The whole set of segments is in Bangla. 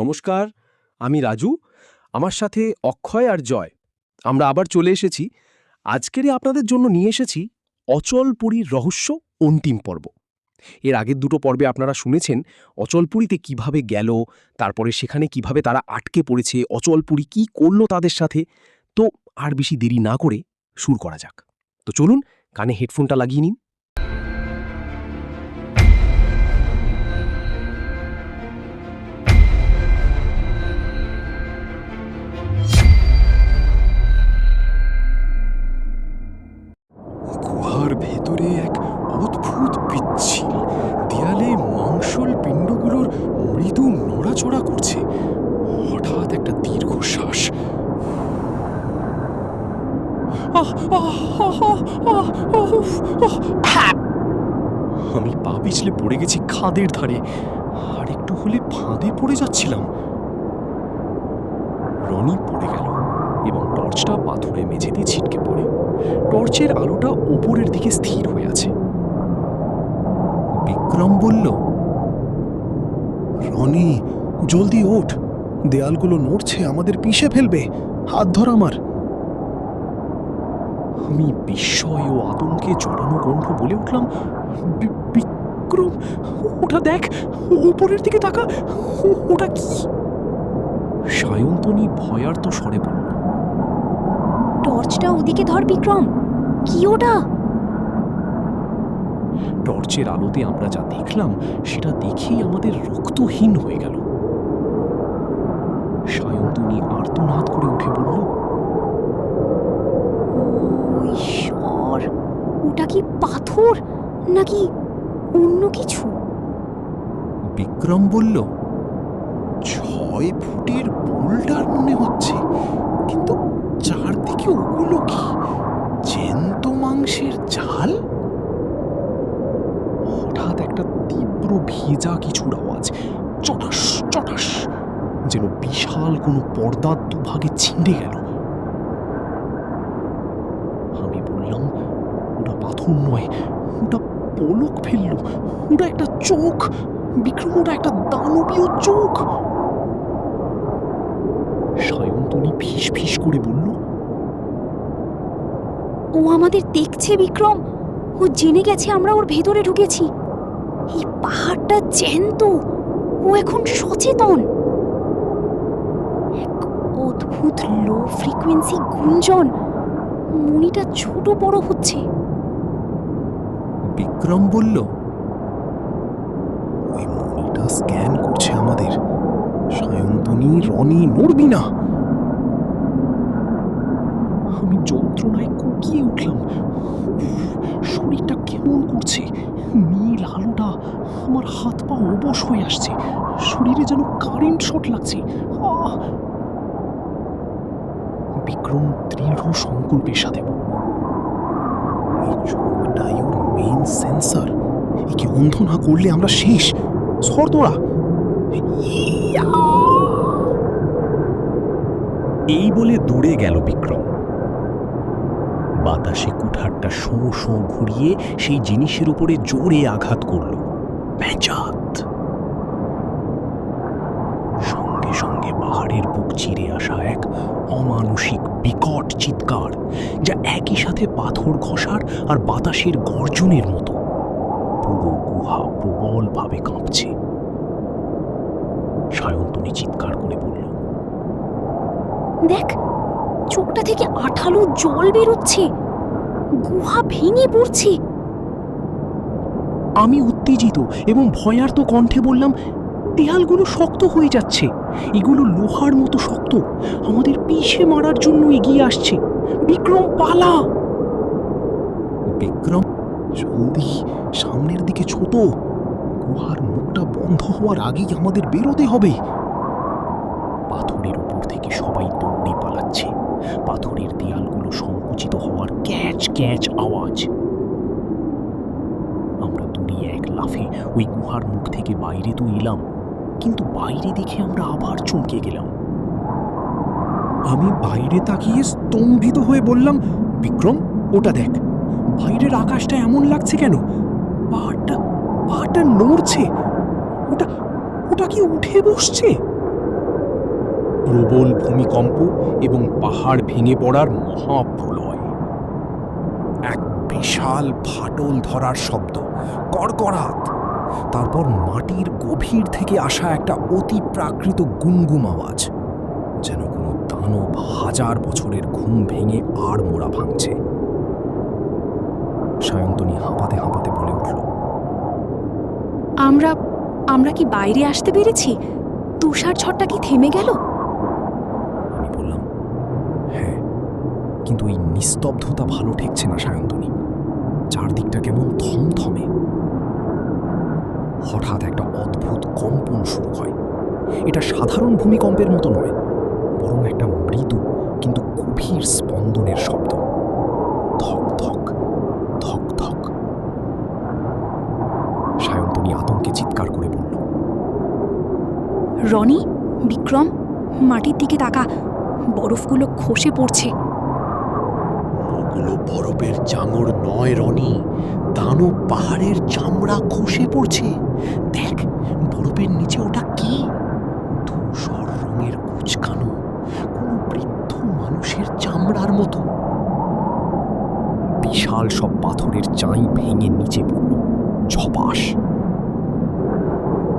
নমস্কার, আমি রাজু। আমার সাথে অক্ষয় আর জয়। আমরা আবার চলে এসেছি। আজকেরে আপনাদের জন্য নিয়ে এসেছি অচলপুরীর রহস্য অন্তিম পর্ব। এর আগের দুটো পর্বে আপনারা শুনেছেন অচলপুরীতে কিভাবে গেল, তারপরে সেখানে কিভাবে তারা আটকে পড়েছে, অচলপুরী কি করল তাদের সাথে। তো আর বেশি দেরি না করে শুরু করা যাক। তো চলুন, কানে হেডফোনটা লাগিয়ে নিন। গুহার ভেতরে এক অদ্ভুত পিচ্ছিল দেয়ালে মাংসল পিণ্ডগুলোর মৃদু নড়াচড়া করছে। হঠাৎ একটা দীর্ঘশ্বাস। আমি পা পিছলে পড়ে গেছি খাদের ধারে, আর একটু হলে ফাঁদে পড়ে যাচ্ছিলাম। রনি পড়ে গেল এবং টর্চটা পাথরে মেঝেতে ছিটকে পড়ে। টর্চের আলোটা ওপরের দিকে স্থির হয়ে আছে। বিক্রম বলল, রনি, জলদি ওঠ, দেয়ালগুলো নড়ছে, আমাদের পিষে ফেলবে। হাত ধর আমার। আমি বিস্ময় ও আতঙ্কে জড়ানো কণ্ঠ বলে উঠলাম, বিক্রম, ওটা দেখ, উপরের দিকে তাকা, ওটা কি? সায়ন্তনী ভয়ার্ত স্বরে বলল, টর্চটা ওদিকে ধর বিক্রম, কি ওটা? টর্চের আলোতে আমরা যা দেখলাম সেটা দেখেই আমাদের রক্তহীন হয়ে গেল। সায়ন্তনী আর্তনাদ করে উঠে বলল, ঈশ্বর, ওটা কি পাথর নাকি অন্য কিছু? বিক্রম বলল, 6 ফুটের বোল্ডার মনে হচ্ছে, কিন্তু চারদিকে ওগুলো কি? জ্যান্ত মাংসের জাল? হঠাৎ একটা তীব্র ভেজা কিছুর আওয়াজ, চটাস চটাস, যেন বিশাল কোনো পর্দার দুভাগে ছিঁড়ে গেল। আমি বললাম, ওটা পাথর নয়, ওটা পলক ফেলল, ওটা একটা চোখ। বিক্রম, ওটা একটা দানবীয় চোখ। সায়ন্তনী ফিস ফিস করে বলল, ও আমাদের দেখছে বিক্রম, ও জেনে গেছে আমরা ওর ভেতরে ঢুকেছি। এই পাহাড়টা জ্যান্ত, ও এখন সচেতন। এক অদ্ভুত লো ফ্রিকোয়েন্সি গুঞ্জন, মনিটা ছোট বড় হচ্ছে। বিক্রম বলল, ওই মনিটা স্ক্যান করছে আমাদের। সায়ন্তনী, রনি, নড়বি না। আমি যন্ত্রণায় কুকিয়ে উঠলাম। শরীরটা কেমন করছে, নীল আলোটা আমার হাত পা অবশ হয়ে আসছে, শরীরে যেন কারেন্ট শট লাগছে। বিক্রম দৃঢ় সংকল্পের সাথে বলল, এই চোখটাই ওর মেইন সেন্সর। একে অন্ধ না করলে আমরা শেষ। সর তোরা। এই বলে দূরে গেল বিক্রম। বাতাসে কুঠারটা শোঁ শোঁ ঘুরিয়ে সেই জিনিসের উপরে জোরে আঘাত করল। প্যাঁচাত! সঙ্গে সঙ্গে পাহাড়ের বুক চিরে আসা এক অমানুষিক বিকট চিৎকার, যা একই সাথে পাথর ঘষার আর বাতাসের গর্জনের মতো। পুরো গুহা প্রবলভাবে কাঁপছে। সায়ন্তনী চিৎকার করে বলল, দেখ, চোখটা থেকে আঠালো জল বেরোচ্ছে, গুহা ভেঙে পড়ছে। আমি উত্তেজিত এবং ভয়ার্ত কণ্ঠে বললাম, দেয়ালগুলো শক্ত হয়ে যাচ্ছে, এগুলো লোহার মতো শক্ত, আমাদের পিষে মারার জন্য এগিয়ে আসছে। বিক্রম, পালা! বিক্রম, জলদি সামনের দিকে ছোট। গুহার মুখটা বন্ধ হওয়ার আগেই আমাদের বেরোতে হবে। পাথরের উপর থেকে সবাই দৌড়ে পালাচ্ছে। পাথরের দেয়ালগুলো সংকুচিত হওয়ার ক্যাচ ক্যাচ আওয়াজ। আমরা দূরে এক লাফে ওই গুহার মুখ থেকে বাইরে তো এলাম, কিন্তু বাইরে দেখে আমরা আবার চমকে গেলাম। আমি বাইরে তাকিয়ে স্তম্ভিত হয়ে বললাম, বিক্রম, ওটা দেখ, বাইরের আকাশটা এমন লাগছে কেন? পাহাড়টা নড়ছে। ওটা ওটা কি উঠে বসছে? প্রবল ভূমিকম্প এবং পাহাড় ভেঙে পড়ার মহাপ্রলয়। এক বিশাল ফাটল ধরার শব্দ, কড়কড়াত। তারপর মাটির গভীর থেকে আসা একটা অতি প্রাকৃত গুমগুম আওয়াজ, যেন কোনো দানব হাজার বছরের ঘুম ভেঙে আর মোড়া ভাঙছে। সায়ন্তনী হাঁপাতে হাঁপাতে বলে উঠল, আমরা কি বাইরে আসতে পেরেছি? তুষার ঝড়টা কি থেমে গেল? আমি বললাম, হ্যাঁ, কিন্তু এই নিস্তব্ধতা ভালো ঠেকছে না সায়ন্তনী। চারদিকটা কেমন থমথমে। হঠাৎ একটা অদ্ভুত কম্পন শুরু হয়। এটা সাধারণ ভূমিকম্পের মতো নয়, বরং একটা মৃদু কিন্তু গভীর স্পন্দনের শব্দ। ধক ধক ধক ধক। সায়ন্তনী আতঙ্কে চিৎকার করে বলল, রনি, বিক্রম, মাটির দিকে তাকা, বরফগুলো খসে পড়ছে। ওগুলো বরফের চাঙড় নয় রনি, দানব পাহাড়ের চামড়া খসে পড়ছে। দেখ, বরফের নিচে ওটা কি? ধূসর রঙের কুচকানো কোনো বৃদ্ধ মানুষের চামড়ার মতো। বিশাল সব পাথরের চাই ভেঙে নিচে পড়ল, ঝপাস।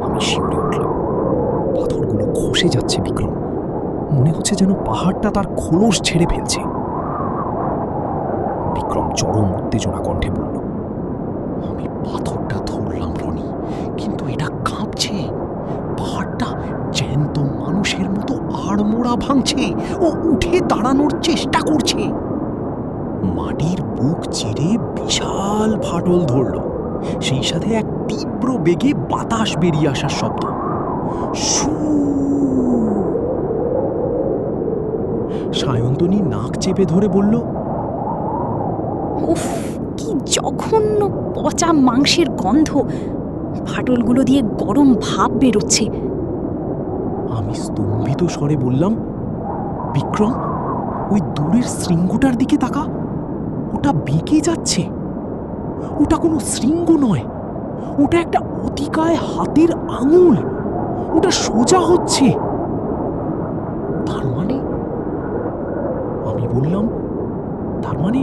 আমি শিউরে উঠলাম। পাথরগুলো খসে যাচ্ছে বিক্রম, মনে হচ্ছে যেন পাহাড়টা তার খোলস ছেড়ে ফেলছে। বিক্রম চরম উত্তেজনা কণ্ঠে বলল, আমি পাথরটা ধরলাম রনি, কিন্তু এটা কাঁপছে। পাহাড়টা জ্যান্ত মানুষের মতো আড়মোড়া ভাঙছে ও উঠে দাঁড়ানোর চেষ্টা করছে। মাটির বুক চিরে বিশাল ফাটল ধরল, সেই সাথে এক তীব্র বেগে বাতাস বেরিয়ে আসার শব্দ। শু! সায়ন্তনী নাক চেপে ধরে বলল, উফ, কি জঘন্য পচা মাংসের গন্ধ! ফাটলগুলো দিয়ে গরম ভাপ বেরোচ্ছে। আমি স্তম্ভিত স্বরে বললাম, বিক্রম, ওই দূরের শৃঙ্গটার দিকে তাকা। ওটা বেঁকে যাচ্ছে। ওটা কোনো শৃঙ্গ নয়, ওটা একটা অতিকায় হাতের আঙুল। ওটা সোজা হচ্ছে। তার মানে? আমি বললাম, তার মানে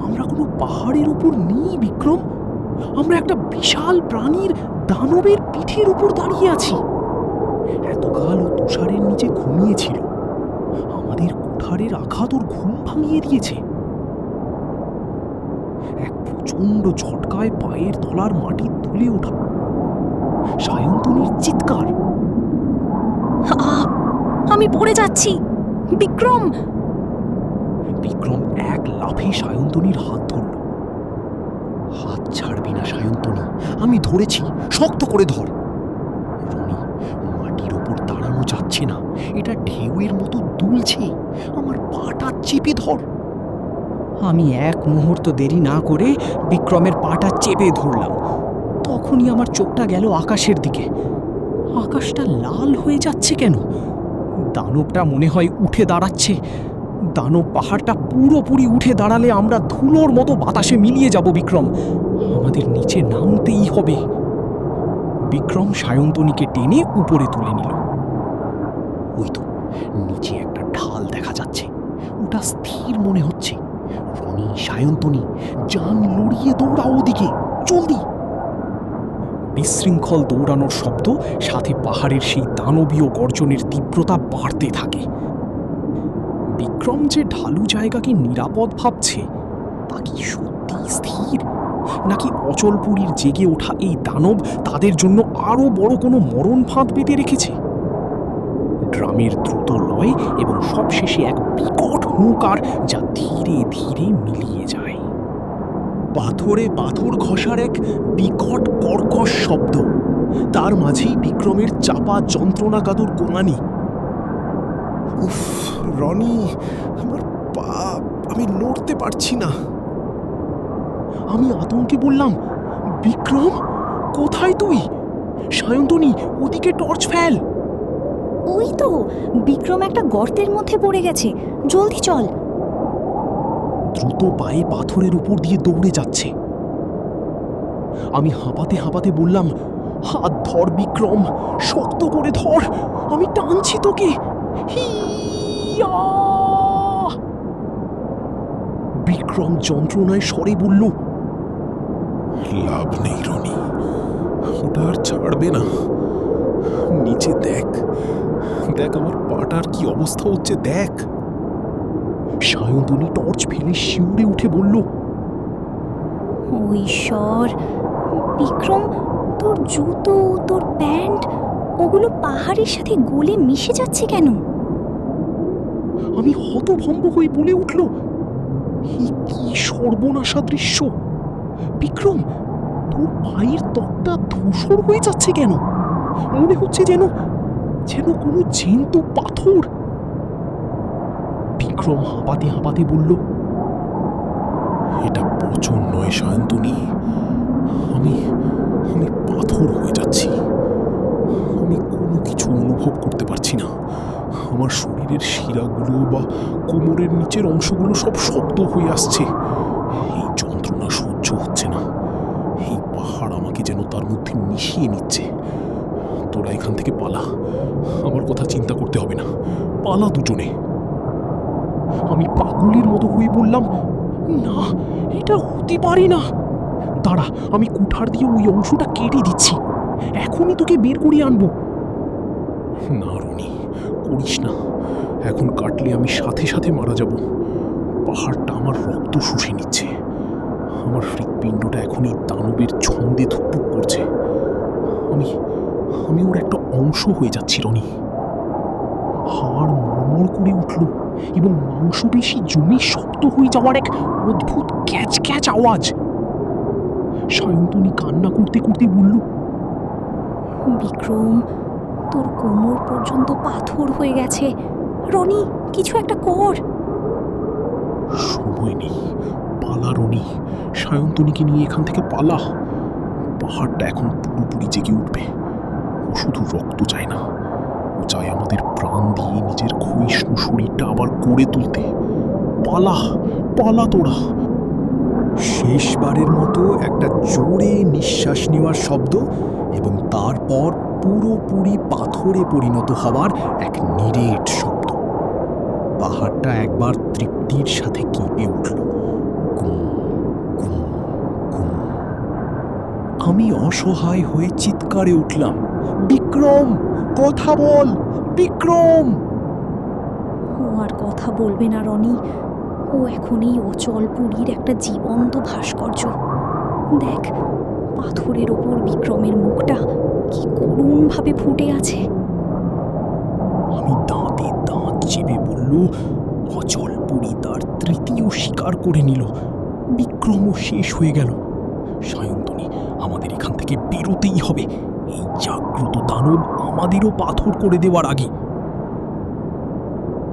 আমরা কোনো পাহাড়ের উপর নেই বিক্রম, আমরা একটা বিশাল প্রাণীর, দানবের পিঠের উপর দাঁড়িয়ে আছি। এতকাল ও তুষারের নিচে ঘুমিয়েছিল, আমাদের কুঠারের আঘাত ওর ঘুম ভাঙিয়ে দিয়েছে। এক প্রচণ্ড ঝটকায় পায়ের তলার মাটি তুলে ওঠা, সায়ন্তনীর চিৎকার, আহ! আমি পড়ে যাচ্ছি, বিক্রম! বিক্রম এক লাফে সায়ন্তনীর হাত ধরল। হাত ছাড়বি না সায়ন্তনী, আমি ধরেছি, শক্ত করে ধর। রনি, মাটির ওপর দাঁড়ানো যাচ্ছে না, এটা ঢেউয়ের মতো দুলছে। আমার পাটা চেপে ধর। আমি এক মুহূর্ত দেরি না করে বিক্রমের পাটা চেপে ধরলাম। তখনই আমার চোখটা গেল আকাশের দিকে। আকাশটা লাল হয়ে যাচ্ছে কেন? দানবটা মনে হয় উঠে দাঁড়াচ্ছে। দানব পাহাড়টা পুরোপুরি উঠে দাঁড়ালে আমরা ধুলোর মতো বাতাসে মিলিয়ে যাব বিক্রম। আমাদের নিচে নামতেই হবে। বিক্রম সায়ন্তনীকে টেনে উপরে তুলে নিল। ওই তো নিচে একটা ঢাল দেখা যাচ্ছে, ওটা স্থির মনে হচ্ছে। রনি, সায়ন্তনী, জান লড়িয়ে দৌড়াও ওদিকে, জলদি। বিশৃঙ্খল দৌড়ানোর শব্দ সাথে পাহাড়ের সেই দানবীয় গর্জনের তীব্রতা বাড়তে থাকে। বিক্রম যে ঢালু জায়গাকে নিরাপদ ভাবছে, তা কি সত্যি স্থির, নাকি অচলপুরীর জেগে ওঠা এই দানব তাদের জন্য আরো বড় কোনো মরণ ফাঁদ পেতে রেখেছে? ড্রামের দ্রুত লয় এবং সবশেষে এক বিকট হুঙ্কার, যা ধীরে ধীরে মিলিয়ে যায়। পাথরে পাথর ঘষার এক বিকট কর্কশ শব্দ, তার মাঝেই বিক্রমের চাপা যন্ত্রণাকাতর গোঙানি। উফ রনি, আমার পা, আমি নড়তে পারছি না। আমি আতঙ্কে বললাম, বিক্রম, কোথায় তুই? সায়ন্তনী, ওদিকে টর্চ ফেল। ওই তো বিক্রম একটা গর্তের মধ্যে পড়ে গেছে, জলদি চল। দ্রুত পায়ে পাথরের উপর দিয়ে দৌড়ে যাচ্ছে। আমি হাঁপাতে হাঁপাতে বললাম, হাত ধর বিক্রম, শক্ত করে ধর, আমি টানছি তোকে। হিয়া! বিক্রম যন্ত্রণায় স্বরে বলল, লাভ নেই রনি, ওটা আর ছাড়বে না। নিচে দেখ, দেখ আমার পাটার কি অবস্থা হচ্ছে, দেখ। সায়ন্তনী টর্চ ফেলে শিউরে উঠে বলল, ও ঈশ্বর! বিক্রম, তোর জুতো, তোর প্যান্ট, ওগুলো পাহাড়ের সাথে গলে মিশে যাচ্ছে কেন? আমি হতভম্ব হয়ে বলে উঠল, এই কি সর্বনাশা দৃশ্য! বিক্রম, তোর পায়ের ত্বকটা ধূসর হয়ে যাচ্ছে কেন? মনে হচ্ছে যেন যেন কোনো জ্যান্ত পাথর। বিক্রম হাঁপাতে হাঁপাতে বলল, এটা পচন নয় সায়ন্তনী, আমি আমি পাথর হয়ে যাচ্ছি। আমি কোনো কিছু অনুভব করতে পারছি না। আমার শরীরের শিরাগুলো বা কোমরের নিচের অংশগুলো সব শক্ত হয়ে আসছে। এই যন্ত্রণা সহ্য হচ্ছে না। এই পাহাড় আমাকে যেন তার মধ্যে মিশিয়ে নিচ্ছে। তোরা এখান থেকে পালা, আমার কথা চিন্তা করতে হবে না। পালা দুজনে। আমি পাগলের মতো হয়ে বললাম, না, এটা হতে পারে না। দাঁড়া, আমি কুঠার দিয়ে ওই অংশটা কেটে দিচ্ছি, এখনই তোকে বের করিয়ে আনবো। না রনি, করিস না। এখন কাটলে আমি সাথে সাথে মারা যাব। পাহাড়টা আমার রক্ত শুষে নিচ্ছে। আমার হৃৎপিণ্ডটা এখন এই দানবের ছন্দে ধুকপুক করছে। আমি আমি ওর একটা অংশ হয়ে যাচ্ছি রনি। হাড় মড়মড় করে উঠল এবং মাংসপেশি জমে শক্ত হয়ে যাওয়ার এক অদ্ভুত ক্যাচ ক্যাচ আওয়াজ। সায়ন্তনী কান্না করতে করতে বলল, বিক্রম, তোর কোমর পর্যন্ত পাথর হয়ে গেছে। রনি, কিছু একটা কর। সময় নেই, পালা রনি। সায়ন্তনীকে নিয়ে এখান থেকে পালা। পাহাড়টা এখন পুরোপুরি জেগে উঠবে। ও শুধু রক্ত চায় না, ও চায় আমাদের প্রাণ দিয়ে নিজের ক্ষয়িষ্ণু শরীরটা আবার গড়ে তুলতে। পালা, পালা তোরা। শেষবারের মতো একটা জোরে নিঃশ্বাস নেওয়ার শব্দ এবং তারপর পুরোপুরি পাথরে পরিণত হওয়ার এক নিরেট শব্দ। পাহাড়টা একবার তৃপ্তির সাথে কেঁপে উঠল। গুম গুম গুম। আমি অসহায় হয়ে চিৎকারে উঠলাম, বিক্রম, কথা বল, বিক্রম! ও আর কথা বলবে না রনি। ও এখন এই অচল পুরীর একটা জীবন্ত ভাস্কর্য। দেখ, পাথরের ওপর বিক্রমের মুখটা কি করুণভাবে ফুটে আছে। আমি দাঁতে দাঁত চেপে বলল, অচল পুরী তার তৃতীয় শিকার করে নিল। বিক্রমও শেষ হয়ে গেল। সায়ন্তনী, আমাদের এখান থেকে বেরোতেই হবে, এই জাগ্রত দানব আমাদেরও পাথর করে দেওয়ার আগে।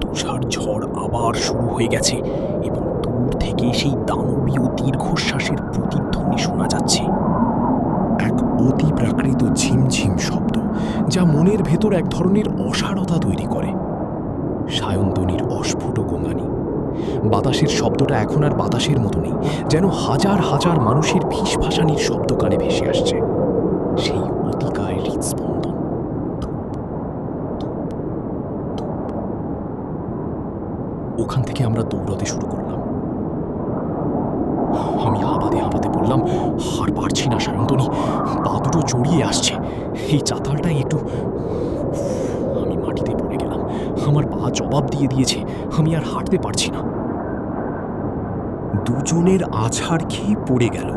তুষার ঝড় আবার শুরু হয়ে গেছে এবং দূর থেকে সেই দানবীয় দীর্ঘশ্বাসের প্রতিধ্বনি শোনা যাচ্ছে। এক অতি প্রাকৃত ঝিমঝিম শব্দ, যা মনের ভেতর এক ধরনের অসারতা তৈরি করে। সায়ন্তনীর অস্ফুট গোঙানি। বাতাসের শব্দটা এখন আর বাতাসের মতো নেই, যেন হাজার হাজার মানুষের ফিসফাসানির শব্দ কানে ভেসে আসছে। সেই অতিকায় হৃৎস্পন্দন। ওখান থেকে আমরা দৌড়াতে শুরু করলাম। আমি হাঁপাতে হাঁপাতে বললাম, আর পারছি না সায়ন্তনী, পা দুটো জড়িয়ে আসছে, এই চাতালটাই একটু। আমি মাটিতে পড়ে গেলাম, আমার পা জবাব দিয়ে দিয়েছে, আমি আর হাঁটতে পারছি না। দুজনের আছাড় খেয়ে পড়ে গেল।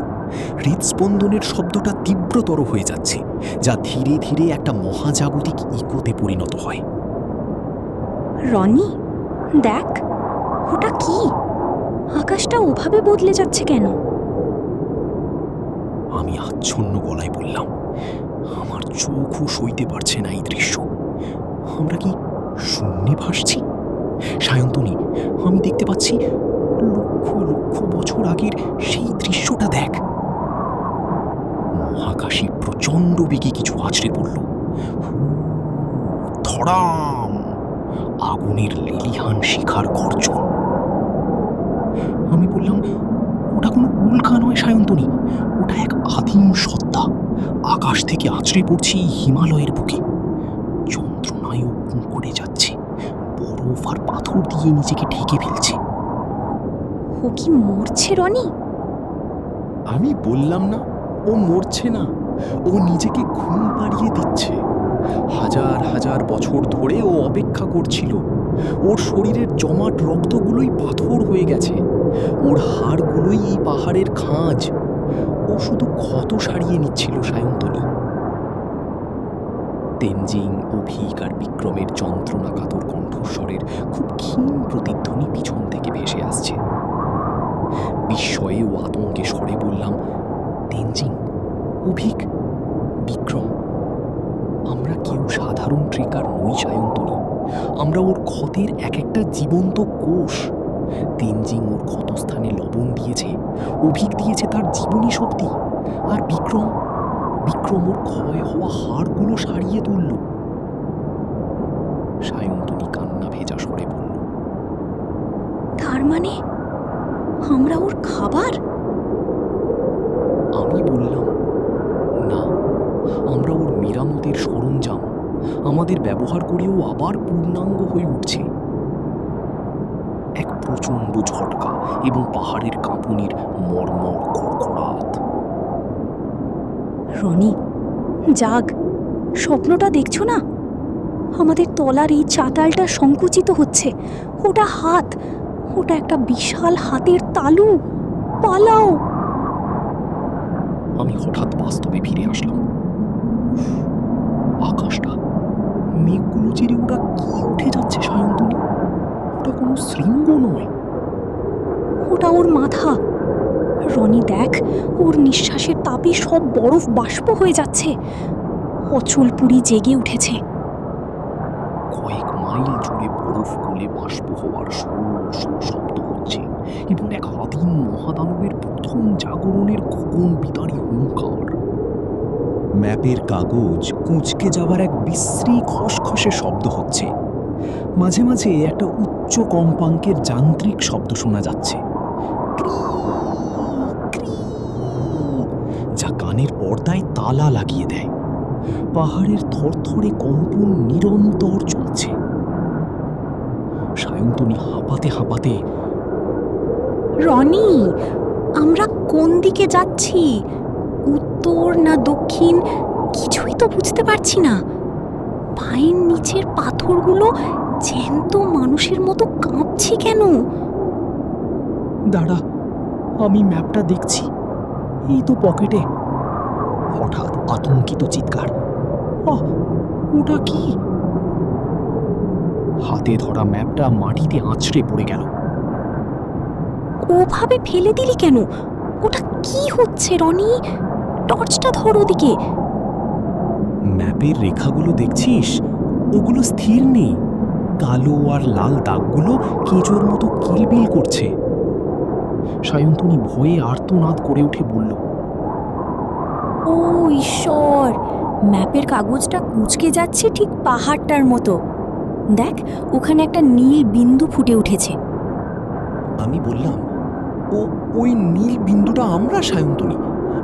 হৃৎস্পন্দনের শব্দটা তীব্রতর হয়ে যাচ্ছে, যা ধীরে ধীরে একটা মহাজাগতিক ইকোতে পরিণত হয়। রনি, দেখ, ওটা কি? আকাশটা ওভাবে বদলে যাচ্ছে কেন? আমি আচ্ছন্ন গলায় বললাম, আমার চোখও সইতে পারছে না এই দৃশ্য। আমরা কি শূন্যে ভাসছি? সায়ন্তনী, আমি দেখতে পাচ্ছি লক্ষ লক্ষ বছর আগের সেই দৃশ্যটা। দেখ, মহাকাশে প্রচণ্ড বেগে কিছু আছড়ে পড়ল। ধড়াম! আগুনের লেলিহান শিখার গর্জন। আমি বললাম, ওটা কোনো উল্কা নয় সায়ন্তনী, ওটা এক আদিম সত্তা, আকাশ থেকে আছড়ে পড়ছে এই হিমালয়ের বুকে। যন্ত্রণায় ও কুঁকড়ে যাচ্ছে, বরফ আর পাথর দিয়ে নিজেকে ঢেকে ফেলছে। ও কি মরছে রনি? আমি বললাম না ও মরছে না, ও নিজেকে ঘুম পাড়িয়ে দিচ্ছে। হাজার হাজার বছর ধরে ও অপেক্ষা করছিল। ওর শরীরের জমাট রক্তগুলোই পাথর হয়ে গেছে, ওর হাড়গুলোই এই পাহাড়ের খাঁজ। ও শুধু ক্ষত সারিয়ে নিচ্ছিল সায়ন্তনী। তেনজিং, অভিক আর বিক্রমের যন্ত্রণাকাতর কণ্ঠস্বরের খুব ক্ষীণ প্রতিধ্বনি পিছন থেকে ভেসে আসছে। বিস্ময়ে ও আতঙ্কে স্বরে বললাম, তেনজিং, অভিক, বিক্রম, আমরা কেউ সাধারণ ট্রেকার নই সায়ন্তনী। আমরা ওর ক্ষতের এক একটা জীবন্ত কোষ। তেনজিং ওর ক্ষতস্থানে লবণ দিয়েছে, অভিক দিয়েছে তার জীবনী শক্তি, আর বিক্রম ওর ক্ষয় হওয়া হাড়গুলো সারিয়ে তুলল। সায়ন্তনী কান্না ভেজা স্বরে বলল, তার মানে আমরা ওর খাবার? আমি বললাম, না, আমরা ওর মেরামতের সরঞ্জাম। আমাদের ব্যবহার করেও আবার পূর্ণাঙ্গ হয়ে উঠছে। এক প্রচণ্ড ঝটকা এবং পাহাড়ের কাঁপুনির মর্মর কড়কড়াত। রনি, জাগ, স্বপ্নটা দেখছো না? আমাদের তলার এই চাতালটা সংকুচিত হচ্ছে। ওটা হাত, ওটা একটা বিশাল হাতের তালু। পালাও! আমি হঠাৎ বাস্তবে ফিরে আসলাম। উফ, আকাশটা, মেঘগুলো চিরে ওটা কি উঠে যাচ্ছে সায়ন্তনী? ওটা কোনো শৃঙ্গ নয়। ওটা ওর মাথা। রনি দেখ, ওর নিঃশ্বাসের তাপে সব বরফ বাষ্প হয়ে যাচ্ছে। অচলপুরি জেগে উঠেছে। কয়েক মাইল জুড়ে বরফ গলে বাষ্প হওয়ার শব্দ হচ্ছে এবং এক আদিম মহাদানবের প্রথম জাগরণের গগন বিদারী হুঙ্কার। ম্যাপের কাগজ কুঁচকে যাওয়ার এক বিশ্রী খসখসে শব্দ হচ্ছে। মাঝে মাঝে একটা উচ্চ কম্পাঙ্কের যান্ত্রিক শব্দ শোনা যাচ্ছে, ক্রি, ক্রি, যা কানের পর্দায় তালা লাগিয়ে দেয়। পাহাড়ের থরথরে কম্পন নিরন্তর চলছে। সায়ন্তনী হাঁপাতে হাঁপাতে, রনি, আমরা কোন দিকে যাচ্ছি? উত্তর না দক্ষিণ কিছুই তো বুঝতে পারছি না। পায়ের নিচের পাথরগুলো জ্যান্ত মানুষের মতো কাঁপছে কেন? দাঁড়া, আমি ম্যাপটা দেখছি, এই তো পকেটে। হঠাৎ আতঙ্কিত চিৎকার, ওটা কি? হাতে ধরা ম্যাপটা মাটিতে আঁচড়ে পড়ে গেল। ওভাবে ফেলে দিলি কেন? ওটা কি হচ্ছে রনি? টর্চটা ধর ওদিকে। ম্যাপের রেখাগুলো দেখছিস? ওগুলো স্থির নেই। কালো আর লাল দাগগুলো কেঁচোর মতো কিলবিল করছে। সায়ন্তনী ভয়ে আর্তনাদ করে উঠে বলল, ও ঈশ্বর, ম্যাপের কাগজটা কুঁচকে যাচ্ছে ঠিক পাহাড়টার মতো। দেখ, ওখানে একটা নীল বিন্দু ফুটে উঠেছে। আমি বললাম, ওই নীল বিন্দুটা আমরা সায়ন্তনী,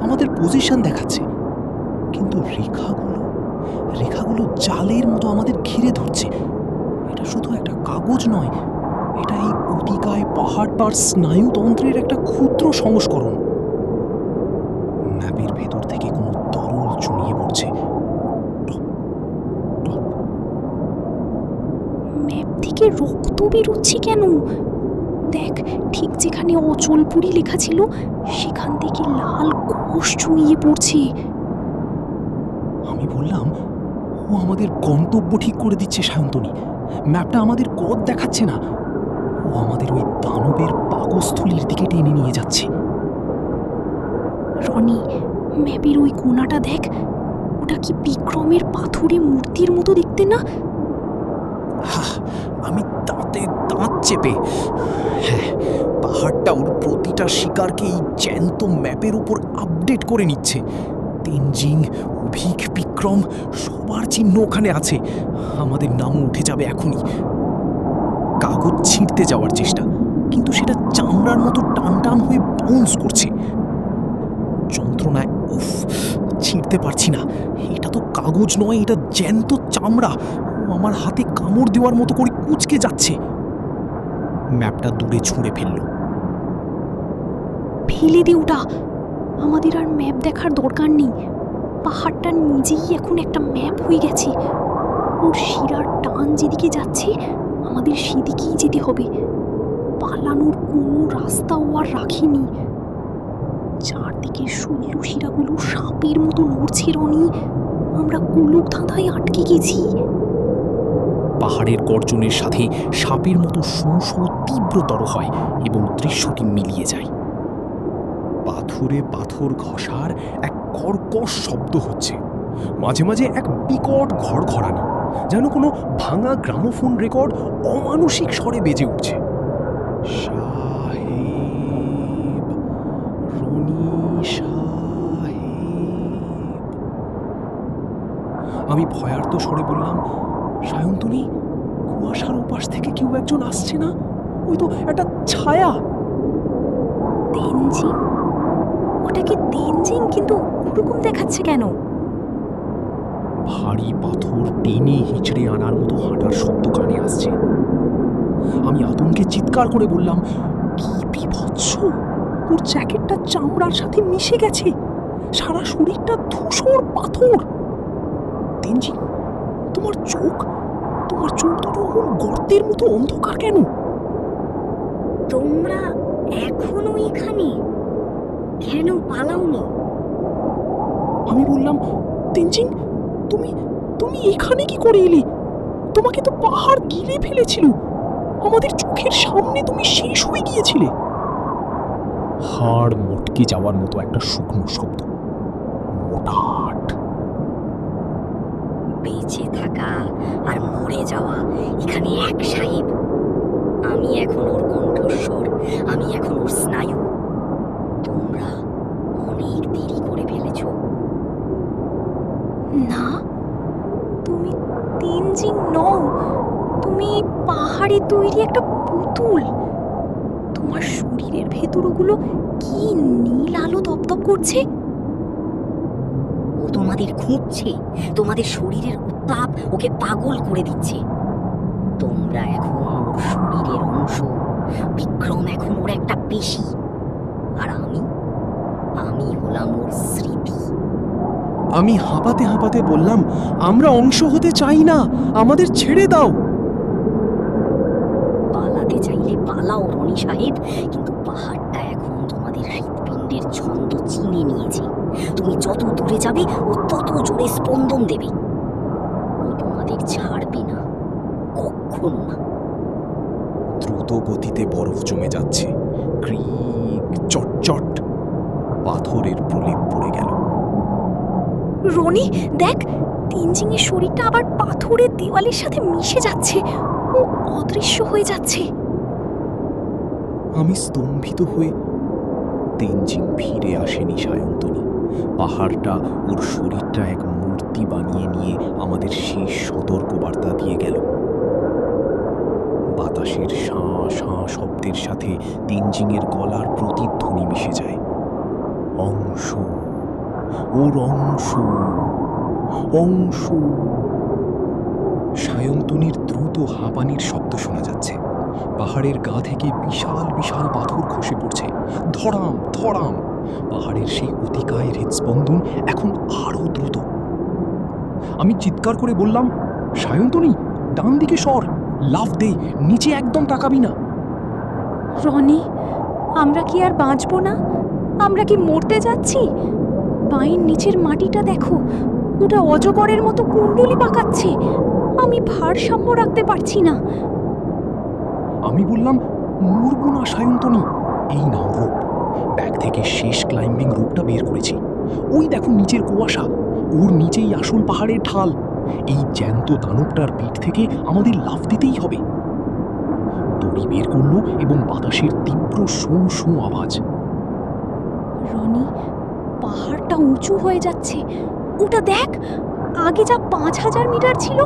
আমাদের পজিশন দেখাচ্ছে। কিন্তু রেখাগুলো জালের মতো আমাদের ঘিরে ধরছে। এটা শুধু একটা কাগজ নয়, এটা এই অতিকায় পাহাড়টার স্নায়ুতন্ত্রের একটা ক্ষুদ্র সংস্করণ। ম্যাপের ভেতর থেকে কোনো তরল চুনিয়ে পড়ছে। Top, top. ম্যাপ থেকে রক্ত বেরোচ্ছে কেন? দেখ, ঠিক যেখানে অচলপুরি লেখা ছিল সেখান থেকে লাল কোষ চুইয়ে পড়ছে। আমি বললাম, ও আমাদের গন্তব্য ঠিক করে দিচ্ছে সায়ন্তনী। ম্যাপটা আমাদের পথ দেখাচ্ছে না, ও আমাদের ওই দানবের পাকস্থলীর দিকে টেনে নিয়ে যাচ্ছে। রনি, ম্যাপের ওই কোণাটা দেখ, ওটা কি বিক্রমের পাথুরে মূর্তির মতো দেখতে না? আমি দাঁতে দাঁত চেপে, হ্যাঁ, পাহাড়টা ওর প্রতিটা শিকারকে এই জ্যান্ত ম্যাপের উপর আপডেট করে নিচ্ছে। তেনজিং, অভিক, বিক্রম সবার চিহ্ন ওখানে আছে। আমাদের নামও উঠে যাবে এখনই। কাগজ ছিঁড়তে যাওয়ার চেষ্টা, কিন্তু সেটা চামড়ার মতো টান টান হয়ে বাউন্স করছে। যন্ত্রণায় ছিঁড়তে পারছি না। এটা তো কাগজ নয়, এটা জ্যান্ত চামড়া। আমার হাতে কামড় দেওয়ার মতো করে কুঁচকে যাচ্ছে। ম্যাপটা দূরে ছুঁড়ে ফেলল। ফেলে দে ওটা, আমাদের আর ম্যাপ দেখার দরকার নেই। পাহাড়টা নিজেই এখন একটা ম্যাপ হয়ে গেছে। ওর শিরার টান যেদিকে যাচ্ছে আমাদের সেদিকেই যেতে হবে। পালানোর কোনো রাস্তাও আর রাখিনি। চারদিকে শৈল শিরাগুলো সাপের মতো নড়ছে রনি। আমরা কুলুপ ধাঁধায় আটকে গেছি। পাহাড়ের গর্জনের সাথে সাপের মতো শোঁ শোঁ তীব্রতর হয় এবং দৃশ্যটি মিলিয়ে যায়। পাথরে পাথর ঘষার এক কর্কশ শব্দ হচ্ছে, মাঝে মাঝে এক বিকট ঘড়ঘড়ানি, যেন কোনো ভাঙা গ্রামোফোন রেকর্ড অমানুষিক স্বরে বেজে উঠছে। সাহেব, রনি সাহেব। আমি ভয়ার্ত স্বরে বললাম, সায়ন্তনী, কুয়াশার ওপাশ থেকে কেউ একজন আসছে না? ওই তো একটা ছায়া। তেনজিং? ওটাকে তেনজিং, কিন্তু ওরকম দেখাচ্ছে কেন? ভারী পাথর টেনে হিচড়ে আনার মতো হাঁটার শব্দ কানে আসছে। আমি আতঙ্কে চিৎকার করে বললাম, কি বিভৎস! ওর জ্যাকেটটা চামড়ার সাথে মিশে গেছে, সারা শরীরটা ধূসর পাথর। তেনজিং, তোমার চোখ দুটো গর্তের মতো অন্ধকার কেন? তোমরা এখনো এখানে? কেন পালাওনি? আমি বললাম, তেনজিং, তুমি এখানে কি করে এলে? তোমাকে তো পাহাড় গিলে ফেলেছিল। আমাদের চোখের সামনে তুমি শেষ হয়ে গিয়েছিলে। হাড় মটকে যাওয়ার মতো একটা শুকনো শব্দ, মোটাট। বেঁচে থাকা আর মরে যাওয়া এখানে এক সাহেব। আমি এখন ওর কণ্ঠস্বর, আমি এখন ওর স্নায়ু। তোমরা অনেক দেরি করে ফেলেছ। না, তুমি তেনজিং নও। তুমি পাহাড়ে তৈরি একটা পুতুল। তোমার শরীরের ভেতর ওগুলো কি নীল আলো দপদপ করছে। ও তোমাদের খুঁজছে, তোমাদের শরীরের উত্তাপ ওকে পাগল করে দিচ্ছে। তোমরা এখন ওর শরীরের অংশ, বিক্রম এখন ওর একটা পেশি, আর আমি হলাম ওর স্মৃতি। আমি হাঁপাতে হাঁপাতে বললাম, আমরা অংশ হতে চাই না, আমাদের ছেড়ে দাও। পালাতে চাইলে পালাও রনি সাহেব, কিন্তু পাহাড়টা এখন তোমাদের হৃৎপিণ্ডের ছন্দ চিনে নিয়েছে। তুমি যত দূরে যাবে ও তত জোরে স্পন্দন দেবে। ও তোমাদের ছাড়বে না, কখনো না। দ্রুত গতিতে বরফ জমে যাচ্ছে, ক্রিক চটচট, পাথরের প্রলেপ পড়ে গেল। রনি, দেখ, তেনজিং এর শরীরটা আবার পাথরের দেওয়ালের সাথে মিশে যাচ্ছে। ও অদৃশ্য হয়ে যাচ্ছে। আমি স্তম্ভিত হয়ে, তেনজিং ফিরে আসেনি সায়ন্তনী। পাহাড়টা ওর শরীরটা এক মূর্তি বানিয়ে নিয়ে আমাদের শেষ সতর্কবার্তা দিয়ে গেল। বাতাসের শাঁ শাঁ শব্দের সাথে তেনজিংয়ের গলার প্রতিধ্বনি মিশে যায়। অংশ, ওর অংশ, অংশ। সায়ন্তনীর দ্রুত হাঁপানির শব্দ শোনা যাচ্ছে। পাহাড়ের গা থেকে বিশাল বিশাল পাথর খসে পড়ছে, ধড়াম ধড়াম। পাহাড়ের সেই অতিকায় হৃৎস্পন্দন এখন আরো দ্রুত। আমি চিৎকার করে বললাম, সায়ন্তনী, ডান দিকে সর, লাফ দে, নিচে একদম তাকাবি না। রনি, আমরা কি আর বাঁচবো না? আমরা কি মরতে যাচ্ছি? পায়ের নিচের মাটিটা দেখো, ওটা অজগরের মতো কুণ্ডলি পাকাচ্ছে। আমি ভারসাম্য রাখতে পারছি না। আমি বললাম, মরবো না সায়ন্তনী, এই নাও রোপ। ব্যাগ থেকে শেষ ক্লাইম্বিং রোপটা বের করেছি। ওই দেখো নিচের কুয়াশা, ওর নিচেই আসল পাহাড়ের ঢাল। এই জ্যান্ত দানবটার পিঠ থেকে আমাদের লাফ দিতেই হবে। দড়ি বের করলো এবং বাতাসের তীব্র শোঁ শোঁ আওয়াজ। রনি, পাহাড়টা উঁচু হয়ে যাচ্ছে। ওটা দেখ, আগে যা 5000 মিটার ছিল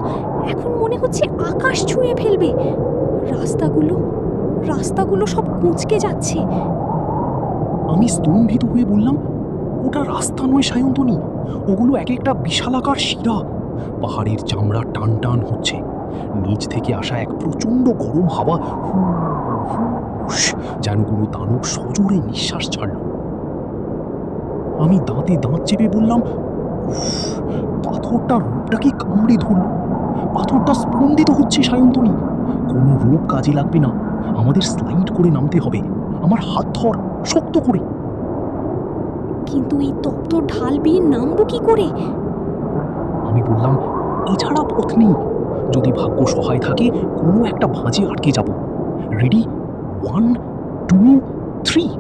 এখন মনে হচ্ছে আকাশ ছুঁয়ে ফেলবে। রাস্তাগুলো সব কুঁচকে যাচ্ছে। আমি স্তম্ভিত হয়ে বললাম, ওটা রাস্তা নয় সায়ন্তনী, ওগুলো এক একটা বিশালাকার শিরা। পাহাড়ের চামড়া টান টান হচ্ছে। নিচ থেকে আসা এক প্রচণ্ড গরম হাওয়া হুশ যেন কোনো দানব সজোরে নিঃশ্বাস ছাড়ল। আমি দাঁতে দাঁত চেপে বললাম, উফ, পাথরটার রূপটা কি কামড়ে ধরল। পাথরটা স্পন্দিত হচ্ছে সায়ন্তনী। কোনো রোগ কাজে লাগবে না, আমাদের স্লাইড করে নামতে হবে। আমার হাত ধর শক্ত করে। কিন্তু এই তপ্ত ঢাল বেয়ে নামবো কি করে? আমি বললাম, এছাড়া পথ নেই। যদি ভাগ্য সহায় থাকে কোনো একটা ভাঁজে আটকে যাব। রেডি, 1, 2, 3।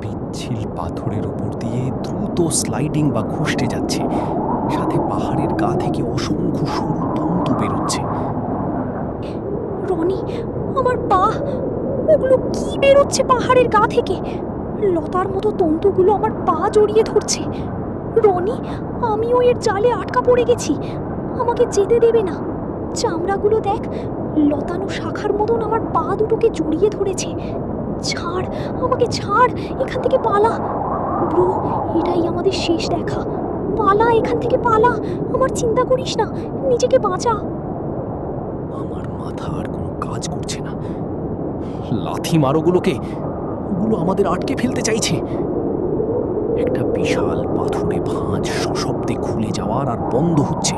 পিচ্ছিল পাথরের উপর দিয়ে দ্রুত স্লাইডিং বা ঘুষতে যাচ্ছে, সাথে পাহাড়ের গা থেকে অসংখ্য সরু তন্তু বেরোচ্ছে। রনি, আমার পা, ওগুলো কি বেরোচ্ছে পাহাড়ের গা থেকে? লতার মতো তন্তুগুলো আমার পা জড়িয়ে ধরছে। রনি, আমিও এর জালে আটকা পড়ে গেছি, আমাকে যেতে দেবে না। চামড়াগুলো দেখ, লতানো শাখার মতন আমার পা দুটোকে জড়িয়ে ধরেছে। ছাড়, আমাকে ছাড়, এখান থেকে পালা। ব্রো, এটাই আমাদের শেষ দেখা। পালা, এখান থেকে পালা। আমার চিন্তা করিস না, নিজেকে বাঁচা। আমার মাথা আর কোনো কাজ করছে না। লাথি মারোগুলোকে, ওগুলো আমাদের আটকে ফেলতে চাইছে। একটা বিশাল পাথুরে ভাঁজ সশব্দে খুলে যাওয়ার আর বন্ধ হচ্ছে।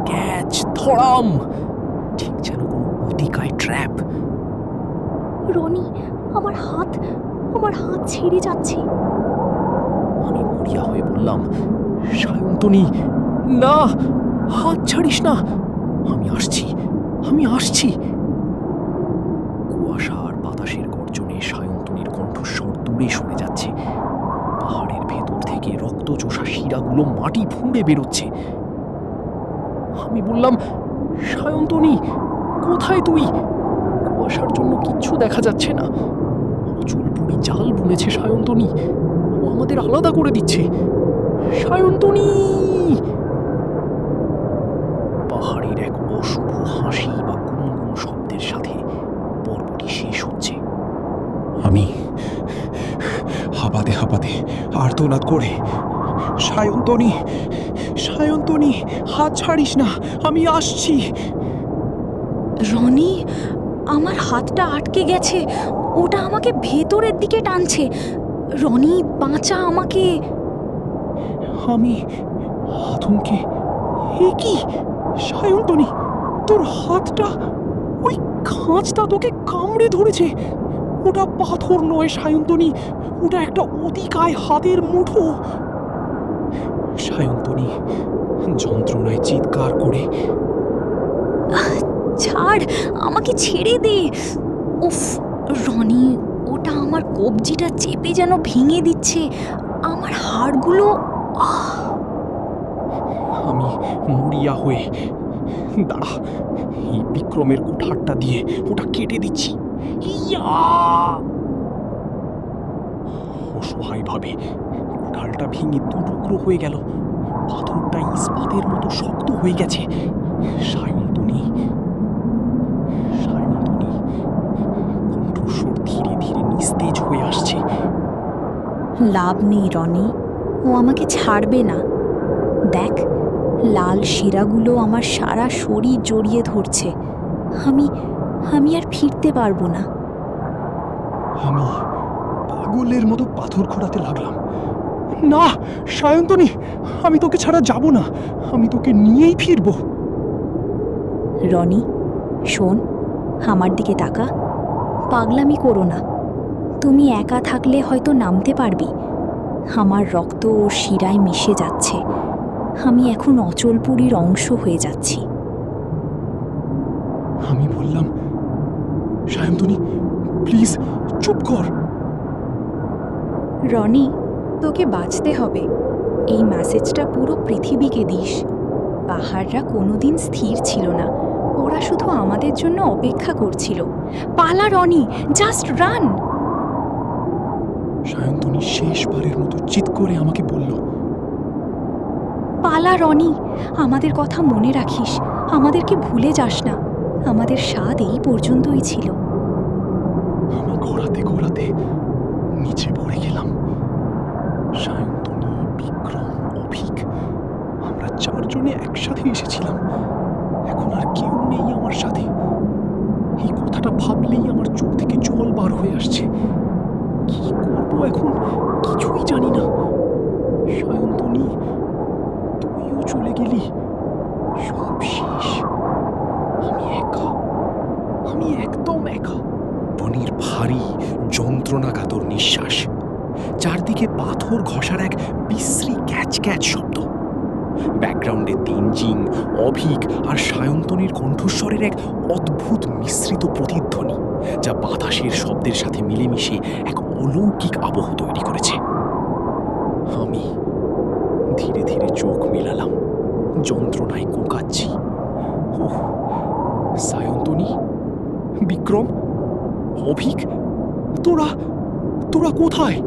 ক্যাচ, ধরাম, ঠিক যেন কোনো অতিকায় ট্র্যাপ। রনি, আমার হাত ছেড়ে যাচ্ছে। আমি মরিয়া হয়ে বললাম, সায়ন্তনী, না, হাত ছাড়িস না। আমি আসছি। কুয়াশা আর বাতাসের গর্জনে সায়ন্তনীর কণ্ঠস্বর দূরে সরে যাচ্ছে। পাহাড়ের ভেতর থেকে রক্তচোষা শিরাগুলো মাটি ফুঁড়ে বেরোচ্ছে। আমি বললাম, সায়ন্তনী, কোথায় তুই? কুয়াশার জন্য কিচ্ছু দেখা যাচ্ছে না। অচলপুরি জাল বুনেছে সায়ন্তনী, ও আমাদের আলাদা করে দিচ্ছে। সায়ন্তনী! পাহাড়ের এক অশুভ হাসি বা গুনগুন শব্দের সাথে পর্বটি শেষ হচ্ছে। আমি হাঁপাতে হাঁপাতে আর্তনাদ করে, সায়ন্তনী, সায়ন্তনী, হাত ছাড়িস না, আমি আসছি। রনি, আমার হাতটা আটকে গেছে, ওটা আমাকে ভেতরের দিকে টানছে। রনি, বাঁচা আমাকে। আমি আতঙ্কে, এ কি সায়ন্তনী, তোর হাতটা, ওই খাঁজটা তোকে কামড়ে ধরেছে। ওটা পাথর নয় সায়ন্তনী, ওটা একটা অতিকায় হাতের মুঠো। সায়ন্তনী যন্ত্রণায় চিৎকার করে, ছাড়, আমাকে ছেড়ে দে। উফ, রনি, ওটা আমার কবজিটা চেপে যেন ভেঙে দিচ্ছে, আমার হাড়গুলো। আমি মরিয়া হয়ে, দাঁড়া, এই বিক্রমের কুঠারটা দিয়ে ওটা কেটে দিচ্ছি। ইয়া! অসহায়ভাবে কুঠারটা ভেঙে দুটুকরো হয়ে গেল। পাথরটা ইস্পাতের মতো শক্ত হয়ে গেছে। সায়ন্তনী, সায়ন্তনী, কণ্ঠস্বর ধীরে ধীরে নিস্তেজ হয়ে আসছে। লাভ নেই রনি, ও আমাকে ছাড়বে না। দেখ, লাল শিরাগুলো আমার সারা শরীর জড়িয়ে ধরছে। আমি আর ফিরতে পারবো না। আমি পাগলের মতো পাথর খোঁড়াতে লাগলাম। না সায়ন্তনী, আমি তোকে ছাড়া যাব না, আমি তোকে নিয়েই ফিরবো। রনি, শোন, আমার দিকে তাকা। পাগলামি করো না। তুমি একা থাকলে হয়তো নামতে পারবি। আমার রক্ত ও শিরায় মিশে যাচ্ছে। আমি এখন অচলপুরীর অংশ হয়ে যাচ্ছি। আমি বললাম, সায়ন্তনী, প্লিজ চুপ কর। রনি, তোকে বাঁচতে হবে। এই মেসেজটা পুরো পৃথিবীকে দিস। পাহাড়রা কোনোদিন স্থির ছিল না, ওরা শুধু আমাদের জন্য অপেক্ষা করছিল। পালা রনি, জাস্ট রান। সায়ন্তনী শেষবারের মতো চিৎ করে আমাকে বলল, পালা রনি, আমাদের কথা মনে রাখিস, আমাদেরকে ভুলে যাস না। আমাদের স্বাদ এই পর্যন্তই ছিল। আমি ঘোরাতে ঘোরাতে নিচে পড়ে গেলাম। সায়ন্তনী, বিক্রম, অভিক, আমরা 4 বিসর্জনে একসাথে এসেছিলাম, এখন আর কেউ নেই আমার সাথে। এই কথাটা ভাবলেই আমার চোখ থেকে জল বার হয়ে আসছে। কি করবো এখন কিছুই জানি না। সায়ন্তনী, তুইও চলে গেলি, সব শেষ। আমি একা, আমি একদম একা। বনির ভারী যন্ত্রণাকাতর নিঃশ্বাস, চারদিকে পাথর ঘষার এক বিশ্রী ক্যাচ ক্যাচ শব্দ, ব্যাকগ্রাউন্ডে তেনজিং, অভিক আর সায়ন্তনীর কণ্ঠস্বরের এক অদ্ভুত মিশ্রিত প্রতিধ্বনি, যা বাতাসের শব্দের সাথে মিলেমিশে এক অলৌকিক আবহ তৈরি করেছে। আমি ধীরে ধীরে চোখ মেলালাম, যন্ত্রণায় কোঁকাচ্ছি। ওহ, সায়ন্তনী, বিক্রম, অভিক, তোরা তোরা কোথায়?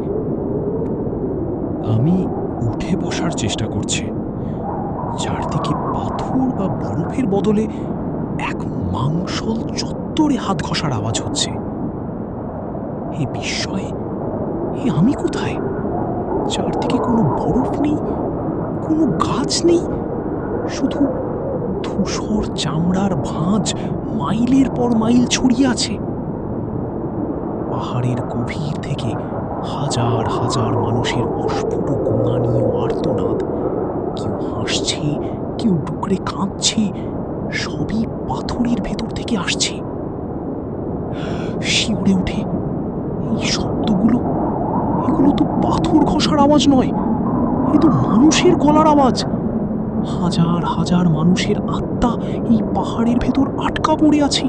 আমি উঠে বসার চেষ্টা করছি। চারদিকে পাথর বা বরফের বদলে এক মাংসল চত্বরে হাত ঘষার আওয়াজ হচ্ছে। এই বিস্ময়ে আমি কোথায়? চারদিকে কোনো বরফ নেই, কোনো গাছ নেই, শুধু ধূসর চামড়ার ভাঁজ মাইলের পর মাইল ছড়িয়ে আছে। পাহাড়ের গভীর থেকে হাজার হাজার মানুষের অস্ফুট গোঙানি ও আর্তনাদ, কেউ হাসছে, কেউ ডুকরে কাঁদছে, সবই পাথরের ভেতর থেকে আসছে। শিউরে ওঠে, এই শব্দগুলো, এগুলো তো পাথর ঘষার আওয়াজ নয়, এ তো মানুষের গলার আওয়াজ। হাজার হাজার মানুষের আত্মা এই পাহাড়ের ভেতর আটকা পড়ে আছে।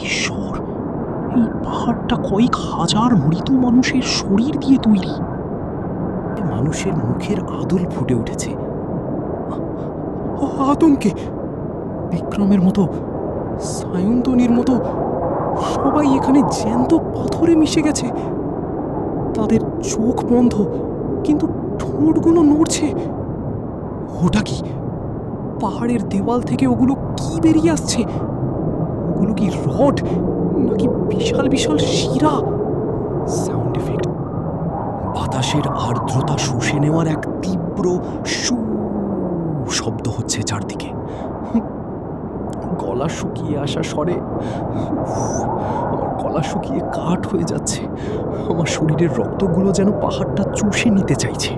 ঈশ্বর, এই পাহাড়টা কয়েক হাজার মৃত মানুষের শরীর দিয়ে তৈরি। মানুষের মুখের আদল ফুটে উঠেছে আতঙ্কে। বিক্রমের মতো, সায়ন্তনীর মতো সবাই এখানে জ্যান্ত পাথরে মিশে গেছে। তাদের চোখ বন্ধ, কিন্তু ঠোঁটগুলো নড়ছে। ওটা কি? পাহাড়ের দেওয়াল থেকে ওগুলো কি বেরিয়ে আসছে? ওগুলো কি রড নাকি বিশাল বিশাল শিরা? সাউন্ড এফেক্ট, বাতাসের আর্দ্রতা শুষে নেওয়ার এক তীব্র শু শব্দ হচ্ছে চারদিকে। গলা শুকিয়ে আসা স্বরে আমার গলা শুকিয়ে কাঠ হয়ে যাচ্ছে। আমার শরীরের রক্তগুলো যেন পাহাড়টা চুষে নিতে চাইছে।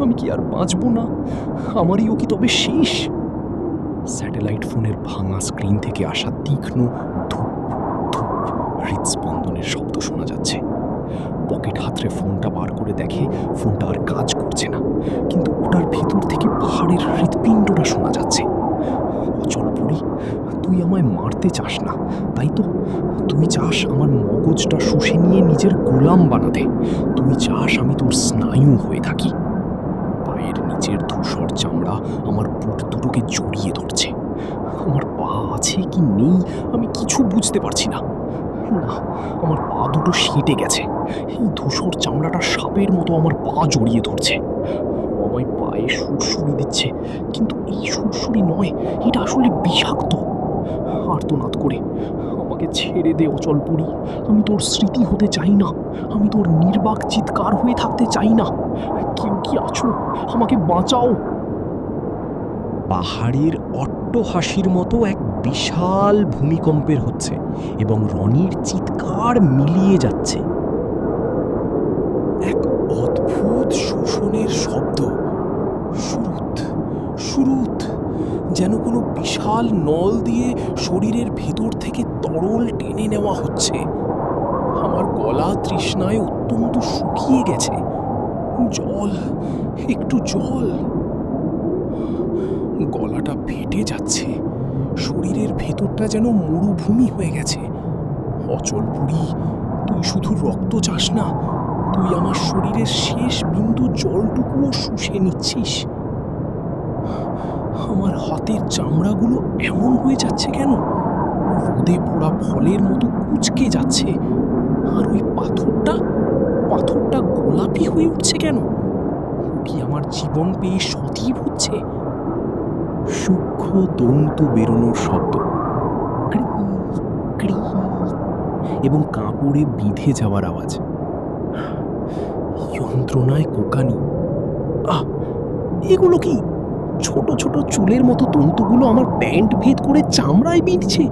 আমি কি আর বাঁচবো না? আমারই ও কি তবে শেষ? স্যাটেলাইট ফোনের ভাঙা স্ক্রিন থেকে আসা তীক্ষ্ণ ধূপ ধূপ হৃদস্পন্দনের শব্দ শোনা যাচ্ছে। পকেট হাতড়ে ফোনটা বার করে দেখে ফোনটা আর কাজ করছে না, কিন্তু ওটার ভেতর থেকে পাহাড়ের হৃৎপিণ্ডটা শোনা যাচ্ছে। অচলপুরি, তুই আমায় মারতে চাস না, তাই তো? তুই চাস আমার মগজটা শুষে নিয়ে নিজের গোলাম বানাতে। তুই চাস আমি তোর স্নায়ু হয়ে থাকি। পায়ের নিচের ধূসর চামড়া আমার বুট দুটোকে জড়িয়ে ধরছে। আমার পা আছে কি নেই আমি কিছু বুঝতে পারছি না। না, আমার পা দুটো সেঁটে গেছে। এই ধূসর চামড়াটা সাপের মতো আমার পা জড়িয়ে ধরছে। আমায় পায়ে সুরসুরি দিচ্ছে, কিন্তু এই সুরসুরি নয়, এটা আসলে বিষাক্ত। আর্তনাদ করে, আমাকে ছেড়ে দে অচলপুরি। আমি তোর স্মৃতি হতে চাই না, আমি তোর নির্বাক চিৎকার হয়ে থাকতে চাই না। কেউ কি আছো? আমাকে বাঁচাও। পাহাড়ের অট্টহাসির মতো এক বিশাল ভূমিকম্পের হচ্ছে এবং রনির চিৎকার মিলিয়ে যাচ্ছে। এক অদ্ভুত শোষণের শব্দ, সুরুত সুরুত, যেন কোনো বিশাল নল দিয়ে শরীরের ভেতর থেকে তরল টেনে নেওয়া হচ্ছে। আমার গলা তৃষ্ণায় অত্যন্ত শুকিয়ে গেছে। জল, একটু জল। গলাটা ফেটে যাচ্ছে, শরীরের ভেতরটা যেন মরুভূমি হয়ে গেছে। অচলপুরি, তুই শুধু রক্ত চাস না, তুই আমার শরীরের শেষ বিন্দু জলটুকুও শুষে নিচ্ছিস। আমার হাতের চামড়াগুলো এমন হয়ে যাচ্ছে কেন? রোদে পোড়া ফলের মতো কুঁচকে যাচ্ছে। আর ওই পাথরটা গোলাপি হয়ে উঠছে কেন? ও কি আমার জীবন পেয়ে সজীব হচ্ছে? সূক্ষ্ম তন্তু বেরোনোর শব্দ, ক্রি ক্রি, এবং কাপড়ে বিঁধে যাওয়ার আওয়াজ। যন্ত্রণায় কোকানি। এগুলো কি? ছোট ছোট চুলের মতো তন্তুগুলো আমার প্যান্ট ভেদ করে চামড়ায় বিঁধছে,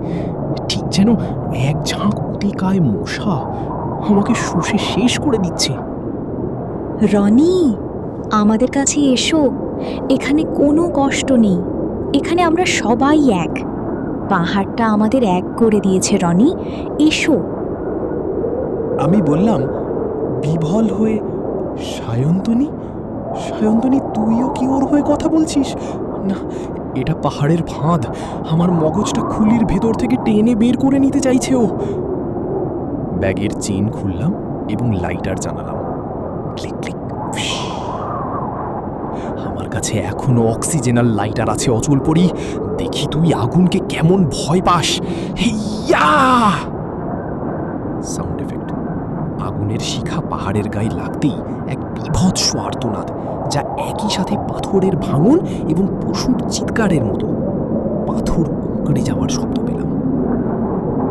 ঠিক যেন এক ঝাঁক অতিকায় মশা আমাকে শুষে শেষ করে দিচ্ছে। রনি, আমাদের কাছে এসো। এখানে কোনো কষ্ট নেই, এখানে আমরা সবাই এক। পাহাড়টা আমাদের এক করে দিয়েছে রনি, এসো। আমি বললাম বিভল হয়ে, সায়ন্তনী, সায়ন্তনী তুইও কি ওর হয়ে কথা বলছিস? না, এটা পাহাড়ের ফাঁদ। আমার মগজটা খুলির ভেতর থেকে টেনে বের করে নিতে চাইছে ও। ব্যাগের চেন খুললাম এবং লাইটার জ্বালালাম। Click click. ফিশ। আমার কাছে এখনো অক্সিজেনাল লাইটার আছে অচলপরি। দেখি তুই আগুনকে কেমন ভয় পাস। হেইয়া! Sound effect. আগুনের শিখা পাহাড়ের গায়ে লাগতেই এক বীভৎস আর্তনাদ, যা একই সাথে পাথরের ভাঙন এবং পশুর চিৎকারের মতো। পাথর কুঁকড়ে যাওয়ার শব্দ পেলাম।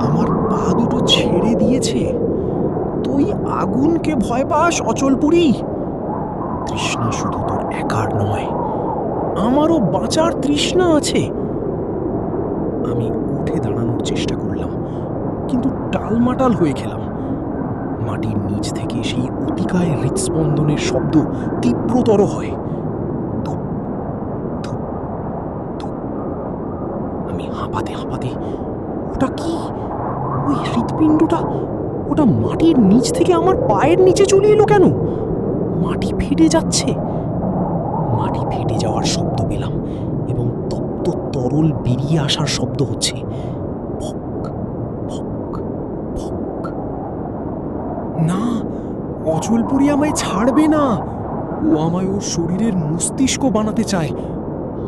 আমার পা দুটো ছেড়ে দিয়েছে। তুই আগুনকে ভয় পাস অচলপুরি? তৃষ্ণা শুধু তোর একার নয়, আমারও বাঁচার তৃষ্ণা আছে। আমি উঠে দাঁড়ানোর চেষ্টা করলাম, কিন্তু টালমাটাল হয়ে খেলাম। মাটির নিচ থেকে সেই অতিকায় হৃৎস্পন্দনের শব্দ তীব্রতর হয়। ধুপ, ধুপ, ধুপ। আমি হাঁপাতে হাঁপাতে, ওটা কি? ওই হৃৎপিণ্ডটা, ওটা মাটির নিচ থেকে আমার পায়ের নিচে চলে এলো কেন? মাটি ফেটে যাচ্ছে। মাটি ফেটে যাওয়ার শব্দ পেলাম এবং তপ্ত তরল বেরিয়ে আসার শব্দ হচ্ছে। ফক, ফক, ফক। না, অচলপুরি আমায় ছাড়বে না। ও আমায় ওর শরীরের মস্তিষ্ক বানাতে চায়।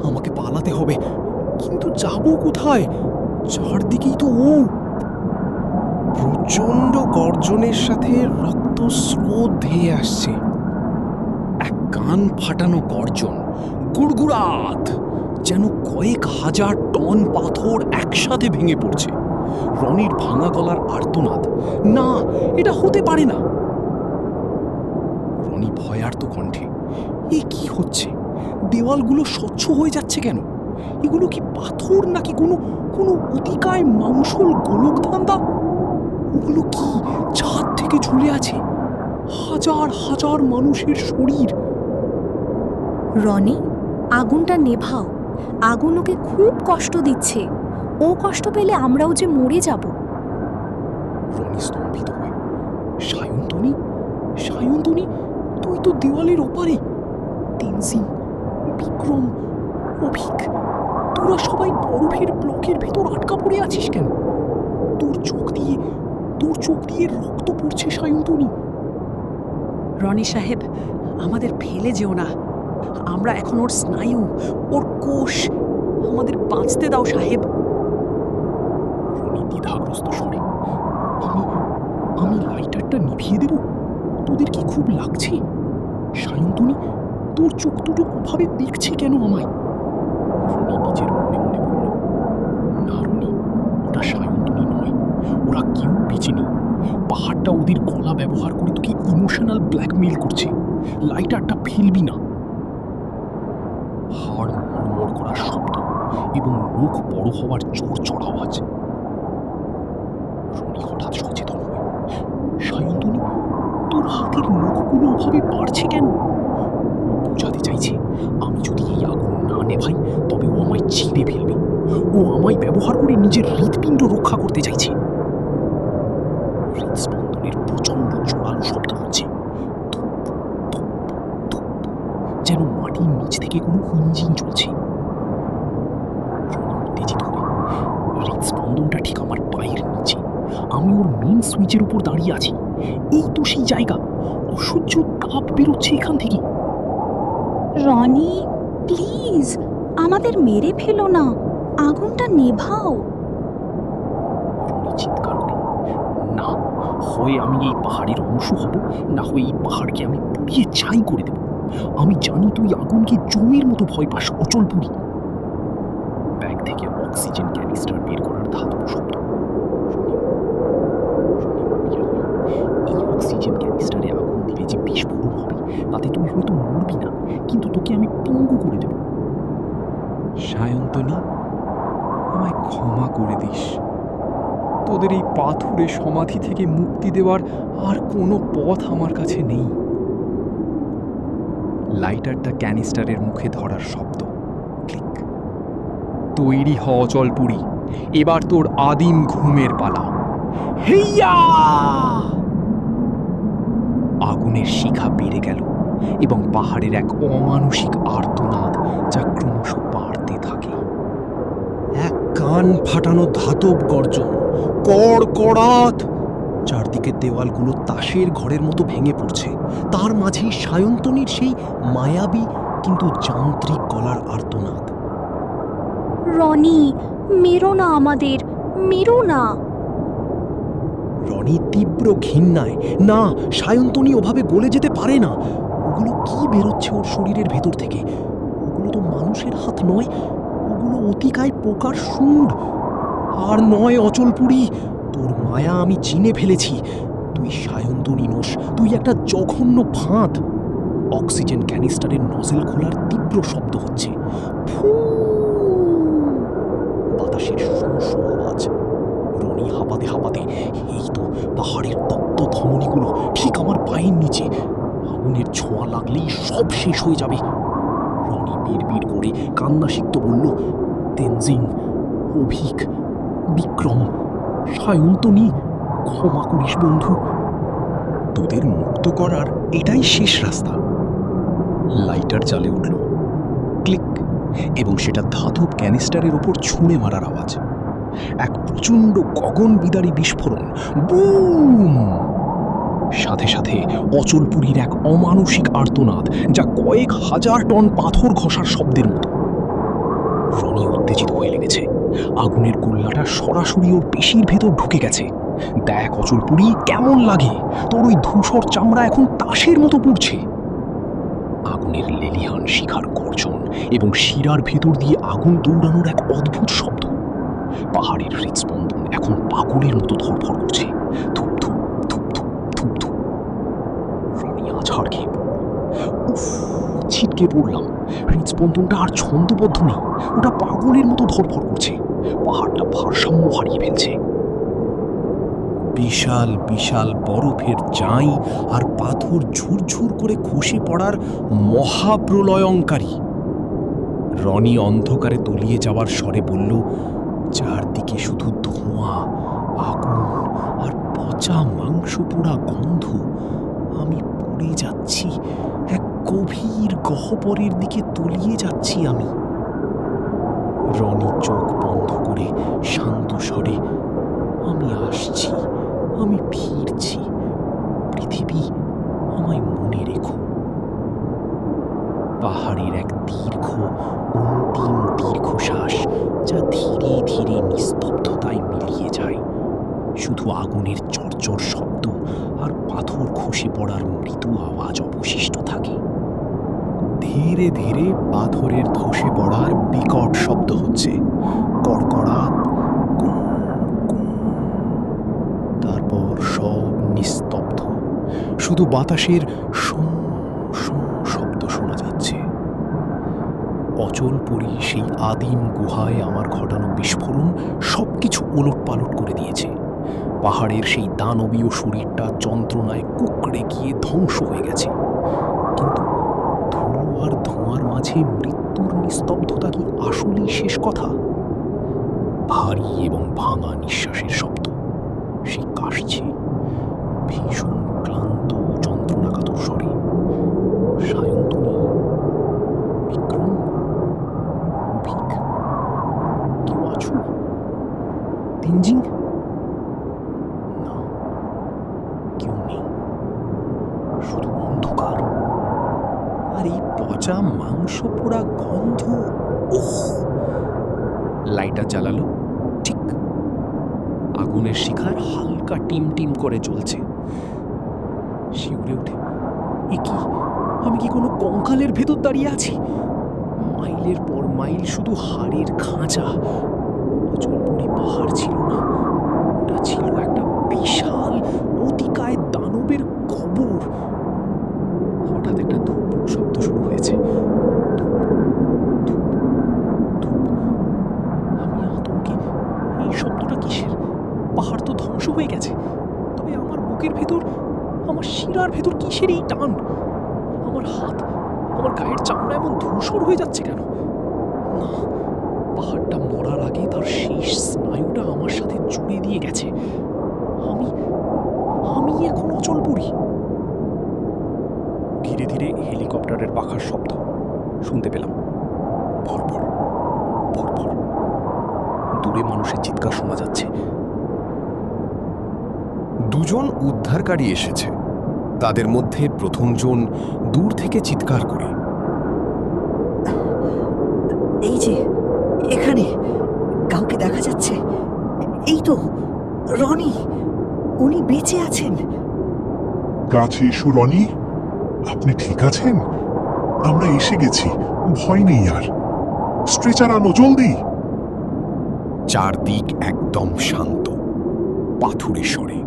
আমাকে পালাতে হবে, কিন্তু যাব কোথায়? চারদিকেই তো ও। প্রচণ্ড গর্জনের সাথে রক্তস্রোত ধেয়ে আসছে। এক কান ফাটানো গর্জন, গুড়গুড়াত, যেন কয়েক হাজার টন পাথর একসাথে ভেঙে পড়ছে। রনির ভাঙা গলার আর্তনাদ, না, এটা হতে পারে না। রনি ভয়ার্ত কণ্ঠে, এ কি হচ্ছে? দেওয়ালগুলো স্বচ্ছ হয়ে যাচ্ছে কেন? এগুলো কি পাথর নাকি কোনো কোনো অতিকায় মাংসল গোলকধান্দা? ওগুলো কি ছাদ থেকে ঝুলে আছে? হাজার হাজার মানুষের শরীর। রনি, আগুনটা নেভাও। আগুন ওকে খুব কষ্ট দিচ্ছে। ও কষ্ট পেলে আমরাও যে মরে যাব। রনি স্তম্ভিত হয়। সায়ন্তনী, সায়ন্তনী, তুই তো দেওয়ালের ওপারে। তেনজিং, বিক্রম, অভিক, তোরা সবাই বরফের ব্লকের ভেতর আটকা পড়ে আছিস কেন? তোর চোখ দিয়ে রক্ত পড়ছে সায়ন্তনী। রনি সাহেব, আমাদের ফেলে যেও না। আমরা এখন ওর স্নায়ু, ওর কোষ। আমাদের বাঁচতে দাও সাহেব। রনি দ্বিধাগ্রস্ত স্বরে, আমি লাইটারটা নিভিয়ে দেব? তোদের কি খুব লাগছে? সায়ন্তনী, তোর চোখ দুটো ওভাবে দেখছে কেন আমায়? রনি নিজের মনে মনে বলল, না রনি, ওটা সায়ন্তনী নয়। ওরা কেউ বেঁচে নেই। পাহাড়টা ওদের গলা ব্যবহার করে তোকে ইমোশনাল ব্ল্যাকমেইল করছে। লাইটারটা ফেলবি না। হাড় মড়মড় করার শব্দ এবং মুখ বড় হওয়ার জোর চড়া আওয়াজ। রনি হঠাৎ সচেতন হয়ে, সায়ন্তনী, তোর হাতের নখগুলো ওভাবে বাড়ছে কেন? বোঝাতে চাইছে, আমি যদি এই আগুন না নেভাই তবে ও আমায় চিড়ে ফেলবে। ও আমায় ব্যবহার করে নিজের হৃৎপিণ্ড রক্ষা করতে চাইছে। হৃৎস্পন্দনের প্রচণ্ড জোরালো শব্দ হচ্ছে, ধুপ, ধুপ, ধুপ, যেন মাটির নিচ থেকে কোনো ইঞ্জিন চলছে। রনি উত্তেজিত হয়ে, হৃৎস্পন্দনটা ঠিক আমার পায়ের নিচে। আমি ওর মেন সুইচের উপর দাঁড়িয়ে আছি। এই তো সেই জায়গা। অসহ্য তাপ বেরোচ্ছে এখান থেকে। রনি, প্লিজ, আমাদের মেরে ফেলো না। আগুনটা নেভাও। রনি চিৎকার করে, না, হয় আমি এই পাহাড়ের অংশ হব, না হয় এই পাহাড়কে আমি পুড়িয়ে ছাই করে দেব। আমি জানি তুই আগুনকে জমের মতো ভয় পাস অচলপুরি। ব্যাগ থেকে অক্সিজেন ক্যানিস্টার বের করার ধাতব শব্দ। এই অক্সিজেন ক্যানিস্টারে আগুন দিলে যে বিস্ফোরণ হবে তাতে তুই হয়তো মরবি না, কিন্তু তোকে আমি পঙ্গু করে দেব। সায়ন্তনী, আমায় ক্ষমা করে দিস। তোদের এই পাথুরে সমাধি থেকে মুক্তি দেওয়ার আর কোনো পথ আমার কাছে নেই। লাইটারটা ক্যানিস্টারের মুখে ধরার শব্দ। ক্লিক। তৈরি হ অচলপুরি, এবার তোর আদিম ঘুমের পালা। হেইয়া! আগুনের শিখা বেড়ে গেল এবং পাহাড়ের এক অমানুষিক আর্তনাদ যা ক্রমশ বাড়তে থাকে। এক কান ফাটানো ধাতব গর্জন, কড়কড়াত। চারদিকে দেওয়ালগুলো তাসের ঘরের মতো ভেঙে পড়ছে। তার মাঝেই সায়ন্তনীর সেই মায়াবী কিন্তু যান্ত্রিক গলার আর্তনাদ। রনি, মেরো না আমাদের, মেরো না। রনি তীব্র ঘৃণায়, না, সায়ন্তনী ওভাবে গলে যেতে পারে না। ওগুলো কি বেরোচ্ছে ওর শরীরের ভেতর থেকে? ওগুলো তো মানুষের হাত নয়, ওগুলো অতিকায় পোকার শুঁড়। আর নয় অচলপুরি, তোর মায়া আমি চিনে ফেলেছি। তুই সায়ন্তনী নোস, তুই একটা জঘন্য ফাঁদ। অক্সিজেন ক্যানিস্টারের নজেল খোলার তীব্র শব্দ হচ্ছে। ফু! বাতাসের শোঁ আওয়াজ। রনি হাঁপাতে হাঁপাতে, এই তো পাহাড়ের তপ্ত ধমনীগুলো ঠিক আমার পায়ের নিচে। আগুনের ছোঁয়া লাগলেই সব শেষ হয়ে যাবে। রনি বিড়বিড় করে কান্নাসিক্ত বলল, তেনজিং, অভিক, বিক্রম, সায়ন্তনী, ক্ষমা করিস বন্ধু। তোদের মুক্ত করার এটাই শেষ রাস্তা। লাইটার জ্বালে উঠল। ক্লিক, এবং সেটা ধাতব ক্যানিস্টারের ওপর ছুঁড়ে মারার আওয়াজ। এক প্রচণ্ড গগন বিদারী বিস্ফোরণ। বুম! সাথে সাথে অচলপুরীর এক অমানুষিক আর্তনাদ, যা কয়েক হাজার টন পাথর ঘষার শব্দের মতো। রনি উত্তেজিত হয়ে লেগেছে। আগুনের গোল্লাটা সরাসরি ওর পেশির ভেতর ঢুকে গেছে। দেখ অচলপুরি, কেমন লাগে? তোর ওই ধূসর চামড়া এখন তাসের মতো পুড়ছে। আগুনের লেলিহান শিখার গর্জন এবং শিরার ভেতর দিয়ে আগুন দৌড়ানোর এক অদ্ভুত শব্দ। পাহাড়ের হৃদস্পন্দন এখন পাগলের মতো ধরফর করছে। ধুপ ধুপ ধুপ ধুপ ধুপ ধুপ। রনি আছাড় খেয়ে পড়ল। উফ! ছিটকে পড়লাম। হৃদস্পন্দনটা আর ছন্দবদ্ধ নেই, ওটা পাগলের মতো ধরফর করছে। পাহাড়টা ভারসাম্য হারিয়ে ফেলছে। বিশাল বিশাল বরফের চাই আর পাথর ঝুরঝুর করে খসে পড়ার মহাপ্রলয়ঙ্কারী। রনি অন্ধকারে তলিয়ে যাওয়ার স্বরে বলল, চারদিকে শুধু ধোঁয়া, আগুন আর পচা মাংস পোড়া গন্ধ। আমি পুড়ে যাচ্ছি, এক গভীর গহ্বরের দিকে তলিয়ে যাচ্ছি আমি। রনি চোখ বন্ধ করে শান্ত স্বরে, আমি আসছি, আমি ফিরছি, পৃথিবী, আমায় মনে রেখো। পাহাড়ের এক দীর্ঘ অন্তিম দীর্ঘশ্বাস, যা ধীরে ধীরে নিস্তব্ধতায় মিলিয়ে যায়। শুধু আগুনের চরচর শব্দ আর পাথর খসে পড়ার মৃদু আওয়াজ অবশিষ্ট থাকে। ধীরে ধীরে পাথরের ধসে পড়ার বিকট শব্দ হচ্ছে, কড়কড়াত, গুম, গুম। তারপর সব নিস্তব্ধ, শুধু বাতাসের শোঁ শোঁ শব্দ শোনা যাচ্ছে। অচলপুরী সেই আদিম গুহায় আমার ঘটানো বিস্ফোরণ সবকিছু ওলটপালট করে দিয়েছে। পাহাড়ের সেই দানবীয় শরীরটা যন্ত্রণায় কুঁকড়ে গিয়ে ধ্বংস হয়ে গেছে। কিন্তু ধুলো আর ধোঁয়ার মাঝে মৃত্যুর নিস্তব্ধতা কি আসলেই শেষ কথা? ভারী এবং ভাঙা নিঃশ্বাসের শব্দ, সে কাশছে ভীষণ ক্লান্ত যন্ত্রণাকাতর স্বরে। সায়ন্তনী, বিক্রম, অভিক, কেউ আছো? তেনজিং? না, কেউ নেই, শুধু অন্ধকার আর এই পচা মাংস পোড়া গন্ধ। ওহ! লাইটার জ্বালালো। ঠিক, আগুনের শিখার হালকা টিম টিম করে জ্বলছে। শিউরে ওঠে, এ কি? আমি কি কোনো কঙ্কালের ভেতর দাঁড়িয়ে আছি? মাইলের পর মাইল শুধু হাড়ের খাঁচা। অচলপুরি পাহাড় ছিল না, ওটা ছিল একটা বিশাল অতিকায় দানবের কবর। হঠাৎ একটা ধূপ শব্দ শুরু হয়েছে। ধূপ, ধূপ, ধূপ। হয়ে গেছে, তবে আমার বুকের ভেতর, আমার শিরার ভেতর কিসের এই টান? আমার হাত, আমার গায়ের চামড়া এমন ধূসর হয়ে যাচ্ছে কেন? না, পাহাড়টা মরার আগে তার শেষ স্নায়ুটা আমার সাথে জুড়ে দিয়ে গেছে। আমি আমি এখন অচল পড়ি। ধীরে ধীরে হেলিকপ্টারের পাখার শব্দ শুনতে পেলাম। ভরভর ভরভর দূরে মানুষের চিৎকার শোনা যাচ্ছে। দুজন উদ্ধারকারী এসেছে। তাদের মধ্যে প্রথমজন দূর থেকে চিৎকার করে, এই যে এখানে কাউকে দেখা যাচ্ছে, এই তো রনি, উনি বেঁচে আছেন। কাছে এসো রনি, আপনি ঠিক আছেন? আমরা এসে গেছি, ভয় নেই আর। স্ট্রেচার আনো জলদি। চারদিক একদম শান্ত, পাথুরে স্বরে।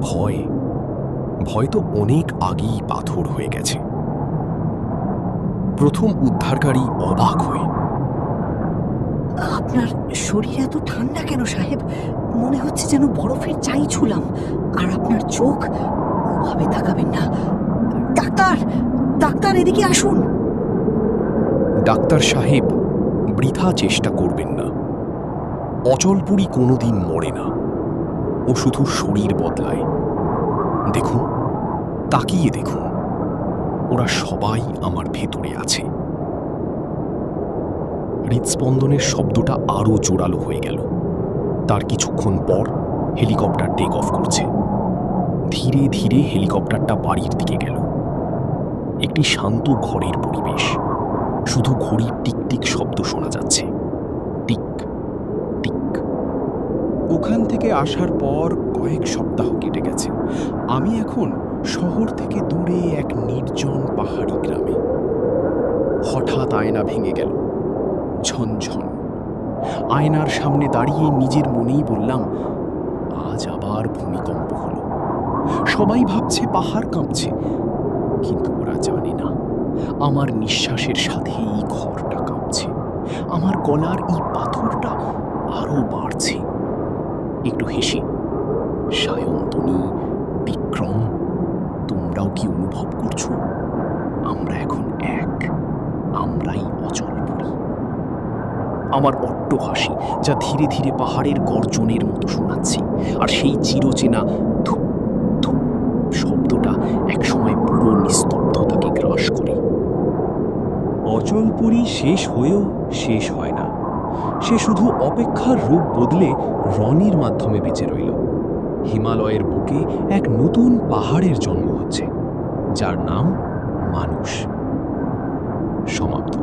ভয় ভয় তো অনেক আগেই পাথর হয়ে গেছে। প্রথম উদ্ধারকারী অবাক হয়ে, আপনার শরীর এত ঠান্ডা কেন সাহেব? মনে হচ্ছে যেন বরফের চাই ছুলাম। আর আপনার চোখ, ওভাবে তাকাবেন না। ডাক্তার, ডাক্তার এদিকে আসুন। ডাক্তার সাহেব, বৃথা চেষ্টা করবেন না। অচলপুরি কোনোদিন মরে না, ও শুধু শরীর বদলায়। দেখুন, তাকিয়ে দেখুন, ওরা সবাই আমার ভেতরে আছে। হৃদস্পন্দনের শব্দটা আরো জোরালো হয়ে গেল। তার কিছুক্ষণ পর হেলিকপ্টার টেক অফ করছে। ধীরে ধীরে হেলিকপ্টারটা বাড়ির দিকে গেল। একটি শান্ত ঘরের পরিবেশ, শুধু ঘড়ির টিকটিক শব্দ শোনা যাচ্ছে। Tick tick. ওখান থেকে আসার পর কয়েক সপ্তাহ কেটে গেছে। আমি এখন শহর থেকে দূরে এক নির্জন পাহাড়ি গ্রামে। হঠাৎ আয়না ভেঙে গেল, ঝনঝন। আয়নার সামনে দাঁড়িয়ে নিজের মনেই বললাম, আজ আবার ভূমিকম্প হলো। সবাই ভাবছে পাহাড় কাঁপছে, কিন্তু ওরা জানে না আমার নিঃশ্বাসের সাথে এই ঘরটা কাঁপছে। আমার গলার এই পাথরটা আরো বাড়ছে। একটু হেসে, সায়ন্তনী, বিক্রম, তোমরাও কি অনুভব করছো? আমরা এখন এক, আমরাই অচলপুরি। আমার অট্ট হাসি, যা ধীরে ধীরে পাহাড়ের গর্জনের মতো শোনাচ্ছি, আর সেই চিরচেনা ধুপ ধুপ শব্দটা একসময় পুরো নিস্তব্ধতাকে গ্রাস করে। অচলপুরি শেষ হয়েও শেষ হয় না। সে শুধু অপেক্ষার রূপ বদলে রনির মাধ্যমে বেঁচে রইল। হিমালয়ের বুকে এক নতুন পাহাড়ের জন্ম হচ্ছে, যার নাম মানুষ। সমাপ্ত।